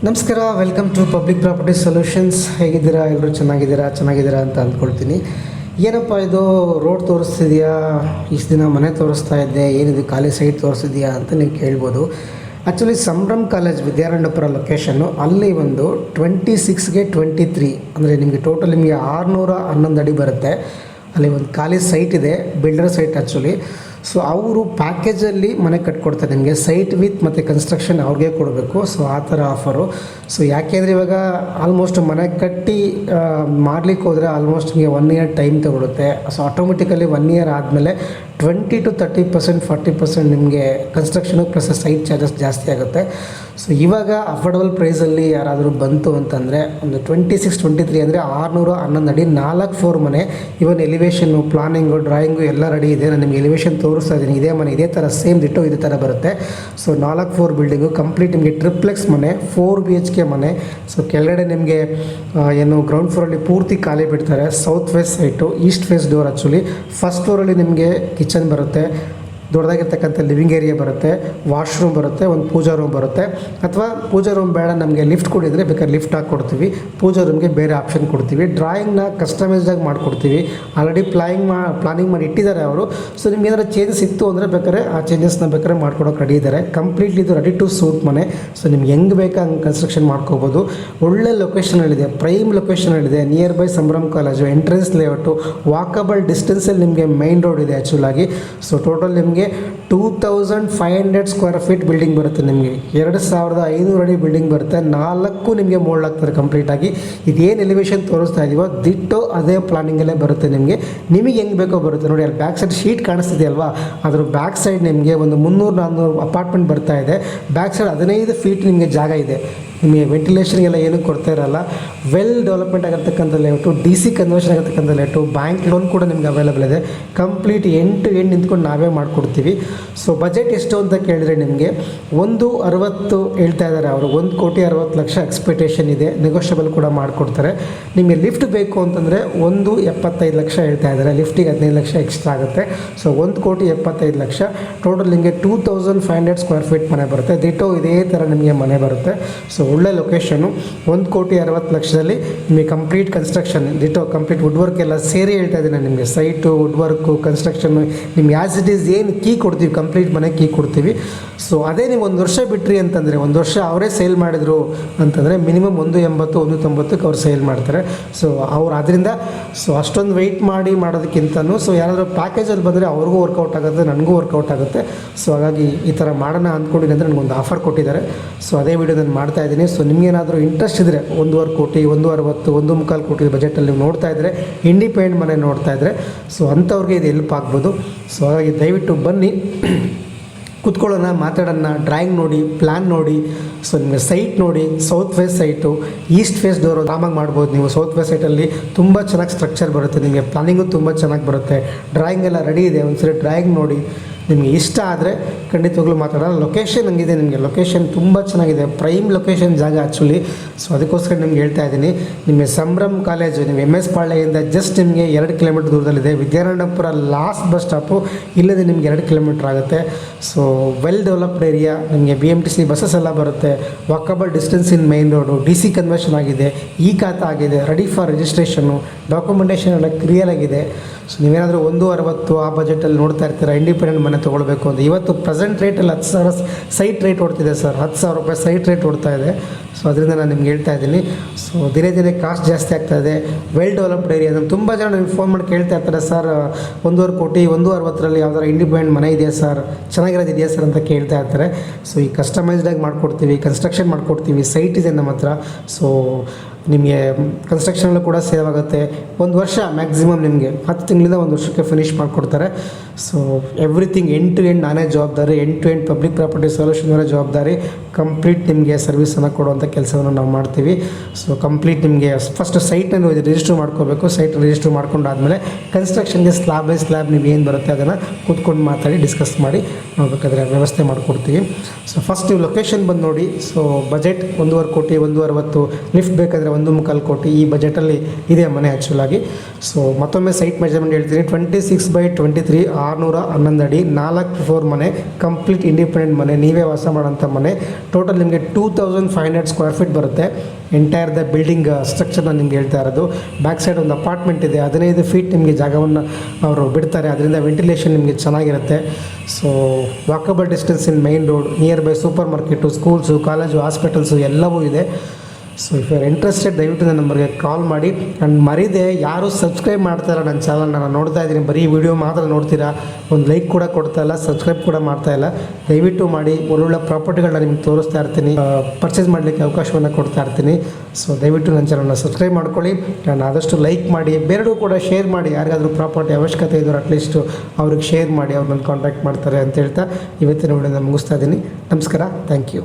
ನಮಸ್ಕಾರ, welcome to public property solutions. ಹೇಗಿದ್ದೀರಾ? ಎಲ್ಲರೂ ಚೆನ್ನಾಗಿದ್ದೀರಾ ಅಂತ ಅಂದ್ಕೊಳ್ತೀನಿ. ಏನಪ್ಪ ಇದು ರೋಡ್ ತೋರಿಸ್ತಿದೆಯಾ, ಇಷ್ಟು ದಿನ ಮನೆ ತೋರಿಸ್ತಾ ಇದ್ದೆ, ಏನಿದು ಖಾಲಿ ಸೈಟ್ ತೋರಿಸ್ತಿದೆಯಾ ಅಂತ ನೀವು ಕೇಳ್ಬೋದು. Actually Sambhram college Vidyaranyapura location ಅಲ್ಲಿ ಒಂದು 26ಗೆ 23 ಅಂದರೆ ನಿಮಗೆ ಟೋಟಲ್ ನಿಮಗೆ 611 ಅಡಿ ಬರುತ್ತೆ. ಅಲ್ಲಿ ಒಂದು ಖಾಲಿ ಸೈಟ್ ಇದೆ, ಬಿಲ್ಡರ್ ಸೈಟ್ ಆ್ಯಕ್ಚುಲಿ. ಸೊ ಅವರು ಪ್ಯಾಕೇಜಲ್ಲಿ ಮನೆ ಕಟ್ಕೊಡ್ತಾರೆ ನಿಮಗೆ, ಸೈಟ್ ವಿತ್ ಮತ್ತು ಕನ್ಸ್ಟ್ರಕ್ಷನ್ ಅವ್ರಿಗೆ ಕೊಡಬೇಕು. ಸೊ ಆ ಥರ ಆಫರು. ಸೊ ಯಾಕೆಂದರೆ ಇವಾಗ ಆಲ್ಮೋಸ್ಟ್ ಮನೆ ಕಟ್ಟಿ ಮಾಡಲಿಕ್ಕೆ ಹೋದರೆ ಆಲ್ಮೋಸ್ಟ್ ನಿಮಗೆ 1 ಇಯರ್ ಟೈಮ್ ತೊಗೊಳುತ್ತೆ. ಸೊ ಆಟೋಮೆಟಿಕಲಿ 1 ಇಯರ್ ಆದಮೇಲೆ 20 to 30%, 40% ನಿಮಗೆ ಕನ್ಸ್ಟ್ರಕ್ಷನು ಪ್ಲಸ್ ಸೈಟ್ ಚಾರ್ಜಸ್ ಜಾಸ್ತಿ ಆಗುತ್ತೆ. ಸೊ ಇವಾಗ ಅಫೋರ್ಡಬಲ್ ಪ್ರೈಸಲ್ಲಿ ಯಾರಾದರೂ ಬಂತು ಅಂತಂದರೆ ಒಂದು 26, 23 ಅಂದರೆ 611 ಅಡಿ 4 ಫ್ಲೋರ್ ಮನೆ. ಇವನ್ ಎಲಿವೇಷನ್ನು, ಪ್ಲಾನಿಂಗು, ಡ್ರಾಯಿಂಗು ಎಲ್ಲ ರೆಡಿ ಇದೆ. ನಾನು ನಿಮಗೆ ಎಲಿವೇಷನ್ ತೋರಿಸ್ತಾ ಇದ್ದೀನಿ. ಇದೇ ಮನೆ ಇದೇ ಥರ ಸೇಮ್ ದಿಟ್ಟು ಇದೇ ಥರ ಬರುತ್ತೆ. ಸೊ 4 ಫ್ಲೋರ್ ಬಿಲ್ಡಿಂಗು ಕಂಪ್ಲೀಟ್ ನಿಮಗೆ ಟ್ರಿಪ್ಲೆಕ್ಸ್ ಮನೆ, 4 BHK ಮನೆ. ಸೊ ಕೆಳಗಡೆ ನಿಮಗೆ ಏನು ಗ್ರೌಂಡ್ ಫ್ಲೋರಲ್ಲಿ ಪೂರ್ತಿ ಖಾಲಿ ಬಿಡ್ತಾರೆ. South west site, east face door. Actually first ಫ್ಲೋರಲ್ಲಿ ನಿಮಗೆ ಕಿಚನ್ ಬರುತ್ತೆ, ದೊಡ್ಡದಾಗಿರ್ತಕ್ಕಂಥ ಲಿವಿಂಗ್ ಏರಿಯಾ ಬರುತ್ತೆ, ವಾಶ್ರೂಮ್ ಬರುತ್ತೆ, ಒಂದು ಪೂಜಾ ರೂಮ್ ಬರುತ್ತೆ. ಅಥವಾ ಪೂಜಾ ರೂಮ್ ಬೇಡ ನಮಗೆ ಲಿಫ್ಟ್ ಕೊಡಿದರೆ ಬೇಕಾದ್ರೆ ಲಿಫ್ಟ್ ಹಾಕಿ ಕೊಡ್ತೀವಿ. ಪೂಜಾ ರೂಮ್ಗೆ ಬೇರೆ ಆಪ್ಷನ್ ಕೊಡ್ತೀವಿ. ಡ್ರಾಯಿಂಗ್ನ ಕಸ್ಟಮೈಸ್ಡಾಗಿ ಮಾಡಿಕೊಡ್ತೀವಿ. ಆಲ್ರೆಡಿ ಪ್ಲಾನಿಂಗ್ ಮಾಡಿ ಇಟ್ಟಿದ್ದಾರೆ ಅವರು. ಸೊ ನಿಮ್ಗೆ ಏನಾದ್ರು ಚೇಂಜಸ್ ಇತ್ತು ಅಂದರೆ ಬೇಕಾದ್ರೆ ಆ ಚೇಂಜಸ್ನ ಬೇಕಾದ್ರೆ ಮಾಡ್ಕೊಡೋಕೆ ರೆಡಿ ಇದ್ದಾರೆ. ಕಂಪ್ಲೀಟ್ಲಿ ಇದು ರೆಡಿ ಟು ಸೂಟ್ ಮನೆ. ಸೊ ನಿಮ್ಗೆ ಹೆಂಗೆ ಬೇಕಾ ಹಂಗೆ ಕನ್ಸ್ಟ್ರಕ್ಷನ್ ಮಾಡ್ಕೋಬೋದು. ಒಳ್ಳೆ ಲೊಕೇಶನಲ್ಲಿದೆ, ಪ್ರೈಮ್ ಲೊಕೇಶನಲ್ಲಿದೆ. Nearby Sambhram college, entrance layout, walkable ಡಿಸ್ಟೆನ್ಸಲ್ಲಿ ನಿಮಗೆ ಮೈನ್ ರೋಡ್ ಇದೆ ಆ್ಯಕ್ಚುಲಾಗಿ. ಸೊ ಟೋಟಲ್ ನಿಮಗೆ 2500 ಸ್ಕ್ವೇರ್ ಫೀಟ್ ಬಿಲ್ಡಿಂಗ್ ಬರುತ್ತೆ. ನಿಮಗೆ 2500 ಅಡಿ ಬಿಲ್ಡಿಂಗ್ ಬರುತ್ತೆ. 4 ನಿಮಗೆ ಮೋಲ್ಡ್ ಆಗ್ತದೆ ಕಂಪ್ಲೀಟಾಗಿ. ಇದೇನು ಎಲಿವೇಷನ್ ತೋರಿಸ್ತಾ ಇದೀವೋ ದಿಟ್ಟು ಅದೇ ಪ್ಲಾನಿಂಗಲ್ಲೇ ಬರುತ್ತೆ. ನಿಮಗೆ ಹೆಂಗೆ ಬೇಕೋ ಬರುತ್ತೆ. ನೋಡಿ ಅಲ್ಲಿ ಬ್ಯಾಕ್ ಸೈಡ್ ಶೀಟ್ ಕಾಣಿಸ್ತಿದೆ ಅಲ್ವಾ, ಅದ್ರ ಬ್ಯಾಕ್ ಸೈಡ್ ನಿಮಗೆ ಒಂದು 300-400 ಅಪಾರ್ಟ್ಮೆಂಟ್ ಬರ್ತಾ ಇದೆ. ಬ್ಯಾಕ್ ಸೈಡ್ 15 ಫೀಟ್ ನಿಮಗೆ ಜಾಗ ಇದೆ. ನಿಮಗೆ ವೆಂಟಿಲೇಷನ್ಗೆಲ್ಲ ಏನೂ ಕೊಡ್ತಾ ಇರಲ್ಲ. ವೆಲ್ ಡೆವಲಪ್ಮೆಂಟ್ ಆಗಿರ್ತಕ್ಕಂಥ ಲೇಔಟು, DC ಕನ್ವರ್ಷನ್ ಆಗಿರ್ತಕ್ಕಂಥ ಲೇಔಟು, ಬ್ಯಾಂಕ್ ಲೋನ್ ಕೂಡ ನಿಮ್ಗೆ ಅವೈಲೇಬಲ್ ಇದೆ. ಕಂಪ್ಲೀಟ್ ಎಂಡ್ ಟು ಎಂಡ್ ನಿಂತ್ಕೊಂಡು ನಾವೇ ಮಾಡಿಕೊಡ್ತೀವಿ. ಸೊ ಬಜೆಟ್ ಎಷ್ಟು ಅಂತ ಕೇಳಿದ್ರೆ ನಿಮಗೆ 160 ಹೇಳ್ತಾ ಇದ್ದಾರೆ ಅವರು. 1,60,00,000 ಎಕ್ಸ್ಪೆಕ್ಟೇಷನ್ ಇದೆ. ನೆಗೋಷಿಯಬಲ್ ಕೂಡ ಮಾಡಿಕೊಡ್ತಾರೆ. ನಿಮಗೆ ಲಿಫ್ಟ್ ಬೇಕು ಅಂತಂದರೆ 1,75,00,000 ಹೇಳ್ತಾ ಇದ್ದಾರೆ. ಲಿಫ್ಟಿಗೆ 15 ಲಕ್ಷ ಎಕ್ಸ್ಟ್ರಾ ಆಗುತ್ತೆ. ಸೊ 1,75,00,000 ಟೋಟಲ್ ನಿಮಗೆ 2500 ಸ್ಕ್ವೇರ್ ಫೀಟ್ ಮನೆ ಬರುತ್ತೆ. ದಿಟೋ ಇದೇ ಥರ ನಿಮಗೆ ಮನೆ ಬರುತ್ತೆ. ಸೊ ಒಳ್ಳೆ ಲೊಕೇಶನು. 1,60,00,000 ನಿಮಗೆ complete construction ditto complete wood work ಎಲ್ಲ ಸೇರಿ ಹೇಳ್ತಾ ಇದ್ದೀನಿ ನಿಮಗೆ. ಸೈಟು, ವುಡ್ ವರ್ಕು, ಕನ್ಸ್ಟ್ರಕ್ಷನ್ನು ನಿಮ್ಗೆ ಆ್ಯಸ್ ಇಟ್ ಈಸ್ ಏನು ಕೀ ಕೊಡ್ತೀವಿ, ಕಂಪ್ಲೀಟ್ ಮನೆ ಕೀ ಕೊಡ್ತೀವಿ. ಸೊ ಅದೇ ನೀವು 1 ವರ್ಷ ಬಿಟ್ರಿ ಅಂತಂದರೆ, 1 ವರ್ಷ ಅವರೇ ಸೇಲ್ ಮಾಡಿದ್ರು ಅಂತಂದರೆ ಮಿನಿಮಮ್ 180-190ಕ್ಕೆ ಅವ್ರು ಸೇಲ್ ಮಾಡ್ತಾರೆ. ಸೊ ಅವ್ರು ಅದರಿಂದ ಸೊ ಅಷ್ಟೊಂದು ವೆಯ್ಟ್ ಮಾಡಿ ಮಾಡೋದಕ್ಕಿಂತನೂ ಸೊ ಯಾರಾದರೂ ಪ್ಯಾಕೇಜಲ್ಲಿ ಬಂದರೆ ಅವ್ರಿಗೂ ವರ್ಕೌಟ್ ಆಗುತ್ತೆ, ನನಗೂ ವರ್ಕೌಟ್ ಆಗುತ್ತೆ. ಸೊ ಹಾಗಾಗಿ ಈ ಥರ ಮಾಡೋಣ ಅಂದ್ಕೊಂಡಿದ್ದೀನಿ ಅಂದರೆ ನನಗೊಂದು ಆಫರ್ ಕೊಟ್ಟಿದ್ದಾರೆ. ಸೊ ಅದೇ ವಿಡಿಯೋ ನಾನು ಮಾಡ್ತಾ ಇದ್ದೀನಿ. ಸೊ ನಿಮಗೇನಾದರೂ ಇಂಟ್ರೆಸ್ಟ್ ಇದ್ದರೆ 1.25 ಕೋಟಿ, 160, 1.25 ಕೋಟಿ ಬಜೆಟಲ್ಲಿ ನೀವು ನೋಡ್ತಾ ಇದ್ದರೆ, ಇಂಡಿಪೆಂಡೆಂಟ್ ಮನೆ ನೋಡ್ತಾ ಇದ್ದರೆ, ಸೊ ಅಂಥವ್ರಿಗೆ ಇದು ಹೆಲ್ಪ್ ಆಗ್ಬೋದು. ಸೊ ಹಾಗಾಗಿ ದಯವಿಟ್ಟು ಬನ್ನಿ, ಕೂತ್ಕೊಳ್ಳೋಣ, ಮಾತಾಡೋಣ, ಡ್ರಾಯಿಂಗ್ ನೋಡಿ, ಪ್ಲ್ಯಾನ್ ನೋಡಿ. ಸೊ ನಿಮಗೆ ಸೈಟ್ ನೋಡಿ, south west site, east face door ಆರಾಮಾಗಿ ಮಾಡ್ಬೋದು ನೀವು. ಸೌತ್ ವೆಸ್ಟ್ ಸೈಟಲ್ಲಿ ತುಂಬ ಚೆನ್ನಾಗಿ ಸ್ಟ್ರಕ್ಚರ್ ಬರುತ್ತೆ. ನಿಮಗೆ ಪ್ಲಾನಿಂಗು ತುಂಬ ಚೆನ್ನಾಗಿ ಬರುತ್ತೆ. ಡ್ರಾಯಿಂಗ್ ಎಲ್ಲ ರೆಡಿ ಇದೆ. ಒಂದ್ಸರಿ ಡ್ರಾಯಿಂಗ್ ನೋಡಿ, ನಿಮಗೆ ಇಷ್ಟ ಆದರೆ ಖಂಡಿತವಾಗ್ಲೂ ಮಾತಾಡೋಣ. ಲೊಕೇಶನ್ ಹಂಗಿದೆ, ನಿಮಗೆ ಲೊಕೇಶನ್ ತುಂಬ ಚೆನ್ನಾಗಿದೆ. ಪ್ರೈಮ್ ಲೊಕೇಶನ್ ಜಾಗ ಆ್ಯಕ್ಚುಲಿ. ಸೊ ಅದಕ್ಕೋಸ್ಕರ ನಿಮ್ಗೆ ಹೇಳ್ತಾ ಇದ್ದೀನಿ. ನಿಮಗೆ ಸಂಭ್ರಮ್ ಕಾಲೇಜು ನೀವು MS ಪಾಳ್ಯದಿಂದ ಜಸ್ಟ್ ನಿಮಗೆ 2 ಕಿಲೋಮೀಟರ್ ದೂರದಲ್ಲಿದೆ. ವಿದ್ಯಾರಣ್ಯಪುರ ಲಾಸ್ಟ್ ಬಸ್ ಸ್ಟಾಪು ಇಲ್ಲದೆ ನಿಮಗೆ 2 ಕಿಲೋಮೀಟರ್ ಆಗುತ್ತೆ. So well developed area. ನಿಮಗೆ BMTC ಬಸ್ಸಸ್ ಎಲ್ಲ ಬರುತ್ತೆ. Walkable distance in main road, DC conversion ಆಗಿದೆ, ಖಾತಾ ಆಗಿದೆ, ರೆಡಿ ಫಾರ್ ರಿಜಿಸ್ಟ್ರೇಷನ್ನು, ಡಾಕ್ಯುಮೆಂಟೇಷನ್ ಎಲ್ಲ ಕ್ಲಿಯರ್ ಆಗಿದೆ. ಸೊ ನೀವೇನಾದರೂ 160 ಆ ಬಜೆಟಲ್ಲಿ ನೋಡ್ತಾ ಇರ್ತೀರಾ, ಇಂಡಿಪೆಂಡೆಂಟ್ ಮನೆ ತೊಗೊಳ್ಬೇಕು ಅಂತ. ಇವತ್ತು ಪ್ರೆಸೆಂಟ್ ರೇಟಲ್ಲಿ 10,000 ಸೈಟ್ ರೇಟ್ ಓಡ್ತಿದೆ ಸರ್. 10,000 ರೂಪಾಯಿ ಸೈಟ್ ರೇಟ್ ಓಡ್ತಾ ಇದೆ. ಸೊ ಅದರಿಂದ ನಾನು ನಿಮ್ಗೆ ಹೇಳ್ತಾ ಇದ್ದೀನಿ. ಸೊ ದಿನೇ ದಿನೇ ಕಾಸ್ಟ್ ಜಾಸ್ತಿ ಆಗ್ತಾ ಇದೆ. Well developed area. ನಾನು ತುಂಬ ಜನ ನಿಮ್ಗೆ ಫೋನ್ ಮಾಡಿ ಕೇಳ್ತಾ ಇರ್ತಾರೆ, ಸರ್ 1.25 ಕೋಟಿ 160ರಲ್ಲಿ ಯಾವ್ದಾರು ಇಂಡಿಪೆಂಡೆಂಟ್ ಮನೆ ಇದೆಯಾ ಸರ್, ಚೆನ್ನಾಗಿರೋದು ಇದೆಯಾ ಸರ್ ಅಂತ ಕೇಳ್ತಾ ಇರ್ತಾರೆ. ಸೊ ಈ ಕಸ್ಟಮೈಸ್ಡಾಗಿ ಮಾಡಿಕೊಡ್ತೀವಿ, ಕನ್ಸ್ಟ್ರಕ್ಷನ್ ಮಾಡಿಕೊಡ್ತೀವಿ, ಸೈಟ್ ಇದೆ ನಮ್ಮ ಹತ್ರ. ಸೊ ನಿಮಗೆ ಕನ್ಸ್ಟ್ರಕ್ಷನಲ್ಲೂ ಕೂಡ ಸೇವ್ ಆಗುತ್ತೆ. 1 ವರ್ಷ ಮ್ಯಾಕ್ಸಿಮಮ್ ನಿಮಗೆ 10 ತಿಂಗಳಿಂದ 1 ವರ್ಷಕ್ಕೆ ಫಿನಿಷ್ ಮಾಡಿಕೊಡ್ತಾರೆ. So everything end to end ನಾನೇ ಜವಾಬ್ದಾರಿ. End to end public property solution ಜವಾಬ್ದಾರಿ. ಕಂಪ್ಲೀಟ್ ನಿಮಗೆ ಸರ್ವಿಸನ್ನು ಕೊಡುವಂಥ ಕೆಲಸವನ್ನು ನಾವು ಮಾಡ್ತೀವಿ. ಸೊ ಕಂಪ್ಲೀಟ್ ನಿಮಗೆ ಫಸ್ಟ್ ಸೈಟನ್ನು ರಿಜಿಸ್ಟರ್ ಮಾಡ್ಕೋಬೇಕು. ಸೈಟ್ ರಿಜಿಸ್ಟರ್ ಮಾಡ್ಕೊಂಡಾದಮೇಲೆ ಕನ್ಸ್ಟ್ರಕ್ಷನ್ಗೆ ಸ್ಲ್ಯಾಬ್ ಬೈ ಸ್ಲ್ಯಾಬ್ ನೀವು ಏನು ಬರುತ್ತೆ ಅದನ್ನು ಕೂತ್ಕೊಂಡು ಮಾತಾಡಿ ಡಿಸ್ಕಸ್ ಮಾಡಿ ನಾವು ಬೇಕಾದರೆ ವ್ಯವಸ್ಥೆ ಮಾಡಿಕೊಡ್ತೀವಿ. ಸೊ ಫಸ್ಟ್ ನೀವು ಲೊಕೇಶನ್ ಬಂದು ನೋಡಿ. ಸೊ ಬಜೆಟ್ 1.25 ಕೋಟಿ, 160, ಲಿಫ್ಟ್ ಬೇಕಾದರೆ 1.25 ಕೋಟಿ ಈ ಬಜೆಟಲ್ಲಿ ಇದೆ ಮನೆ ಆ್ಯಕ್ಚುಲಾಗಿ. ಸೊ ಮತ್ತೊಮ್ಮೆ ಸೈಟ್ ಮೆಜರ್ಮೆಂಟ್ ಹೇಳ್ತೀನಿ. 26/23 611 ಅಡಿ 4 ಫ್ಲೋರ್ ಮನೆ, ಕಂಪ್ಲೀಟ್ ಇಂಡಿಪೆಂಡೆಂಟ್ ಮನೆ, ನೀವೇ ವಾಸ ಮಾಡೋಂಥ ಮನೆ. ಟೋಟಲ್ ನಿಮಗೆ 2500 ಸ್ಕ್ವೇರ್ ಫೀಟ್ ಬರುತ್ತೆ. ಎಂಟೈರ್ ದ ಬಿಲ್ಡಿಂಗ್ ಸ್ಟ್ರಕ್ಚರ್ ನಾನು ನಿಮ್ಗೆ ಹೇಳ್ತಾ ಇರೋದು. ಬ್ಯಾಕ್ ಸೈಡ್ ಒಂದು ಅಪಾರ್ಟ್ಮೆಂಟ್ ಇದೆ, 15 ಫೀಟ್ ನಿಮಗೆ ಜಾಗವನ್ನು ಅವರು ಬಿಡ್ತಾರೆ, ಅದರಿಂದ ವೆಂಟಿಲೇಷನ್ ನಿಮಗೆ ಚೆನ್ನಾಗಿರುತ್ತೆ. So walkable distance in main road, nearby supermarket, schools, college, hospitals ಎಲ್ಲವೂ ಇದೆ. So if you are interested ದಯವಿಟ್ಟು ನನ್ನ ನಂಬರ್ಗೆ ಕಾಲ್ ಮಾಡಿ. ನಾನು ಮರಿದೆ, ಯಾರೂ ಸಬ್ಸ್ಕ್ರೈಬ್ ಮಾಡ್ತಾಯಿಲ್ಲ ನನ್ನ ಚಾನಲ್ನ. ನಾನು ನೋಡ್ತಾ ಇದ್ದೀನಿ, ಬರೀ ವೀಡಿಯೋ ಮಾತ್ರ ನೋಡ್ತೀರಾ, ಒಂದು ಲೈಕ್ ಕೂಡ ಕೊಡ್ತಾಯಿಲ್ಲ, ಸಬ್ಸ್ಕ್ರೈಬ್ ಕೂಡ ಮಾಡ್ತಾಯಿಲ್ಲ. ದಯವಿಟ್ಟು ಮಾಡಿ. ಒಳ್ಳೊಳ್ಳೆ ಪ್ರಾಪರ್ಟಿಗಳನ್ನ ನಿಮ್ಗೆ ತೋರಿಸ್ತಾ ಇರ್ತೀನಿ, ಪರ್ಚೇಸ್ ಮಾಡಲಿಕ್ಕೆ ಅವಕಾಶವನ್ನು ಕೊಡ್ತಾ ಇರ್ತೀನಿ. ಸೊ ದಯವಿಟ್ಟು ನನ್ನ ಚಾನಲ್ನ ಸಬ್ಸ್ಕ್ರೈಬ್ ಮಾಡ್ಕೊಳ್ಳಿ. ನಾನು ಆದಷ್ಟು ಲೈಕ್ ಮಾಡಿ, ಬೇರೆಯೂ ಕೂಡ ಶೇರ್ ಮಾಡಿ. ಯಾರಿಗಾದರೂ ಪ್ರಾಪರ್ಟಿ ಅವಶ್ಯಕತೆ ಇದ್ದರೂ ಅಟ್ಲೀಸ್ಟು ಅವ್ರಿಗೆ ಶೇರ್ ಮಾಡಿ, ಅವ್ರು ನನ್ನ ಕಾಂಟ್ಯಾಕ್ಟ್ ಮಾಡ್ತಾರೆ ಅಂತ ಹೇಳ್ತಾ ಇವತ್ತಿನ ವಿಡಿಯೋನ ಮುಗಿಸ್ತಾ ಇದ್ದೀನಿ. ನಮಸ್ಕಾರ, ಥ್ಯಾಂಕ್ ಯು.